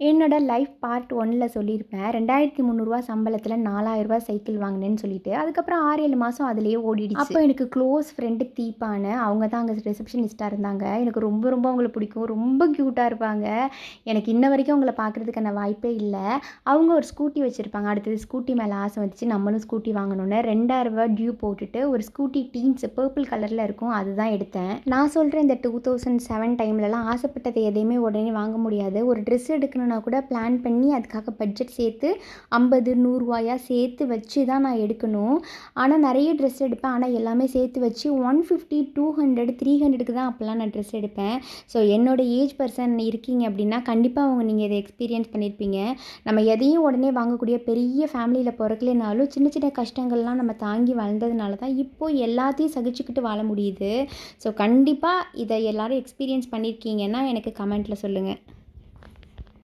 என்னோட life part 1ல சொல்லியிருப்பேன். ரூ. 2300 சம்பளத்தில ரூ. 4000 சைக்கிள் வாங்கினேன்னு சொல்லிட்டு. அதுக்கப்புறம் 6, 7 மாதம் அதிலேயே ஓடிடுச்சு. அப்போ எனக்கு க்ளோஸ் ஃப்ரெண்டு தீபான்னு அவங்க தான் அங்கே ரிசப்ஷனிஸ்ட்டா இருந்தாங்க. எனக்கு ரொம்ப ரொம்ப அவங்கள பிடிக்கும். ரொம்ப க்யூட்டாக இருப்பாங்க. எனக்கு இன்ன வரைக்கும் அவங்கள பார்க்குறதுக்கான வாய்ப்பே இல்ல. அவங்க ஒரு ஸ்கூட்டி வச்சுருப்பாங்க. அடுத்தது ஸ்கூட்டி மேலே ஆசை வந்துச்சு. நம்மளும் ஸ்கூட்டி வாங்கணும்னு ரூ. 2000 டியூ போட்டுட்டு ஒரு ஸ்கூட்டி டீன்ஸ் பர்பிள் கலரில் இருக்கும். அதுதான் எடுத்தேன். நான் சொல்கிறேன் இந்த 2007 டைம்லலாம் ஆசைப்பட்டது எதையுமே உடனே வாங்க முடியாது. ஒரு ட்ரெஸ் எடுக்கணும்னா கூட பிளான் பண்ணி அதுக்காக பட்ஜெட் சேர்த்து 50, 100 சேர்த்து வச்சு தான் நான் எடுக்கணும். ஆனால் நிறைய ட்ரெஸ் எடுப்பேன். ஆனால் எல்லாமே சேர்த்து வச்சு 150, 200, 300க்கு தான் அப்போல்லாம் நான் ட்ரெஸ் எடுப்பேன். ஸோ என்னோட ஏஜ் பர்சன் இருக்கீங்க அப்படின்னா கண்டிப்பாக நீங்கள் இதை எக்ஸ்பீரியன்ஸ் பண்ணியிருப்பீங்க. நம்ம எதையும் உடனே வாங்கக்கூடிய பெரிய ஃபேமிலியில் பிறக்கலைனாலும் சின்ன சின்ன கஷ்டங்கள்லாம் நம்ம தாங்கி வளர்ந்ததுனால தான் இப்போது எல்லாத்தையும் சகிச்சுக்கிட்டு வாழ முடியுது. ஸோ கண்டிப்பாக இதை எல்லோரும் எக்ஸ்பீரியன்ஸ் பண்ணியிருக்கீங்கன்னா எனக்கு கமெண்ட்டில் சொல்லுங்கள்.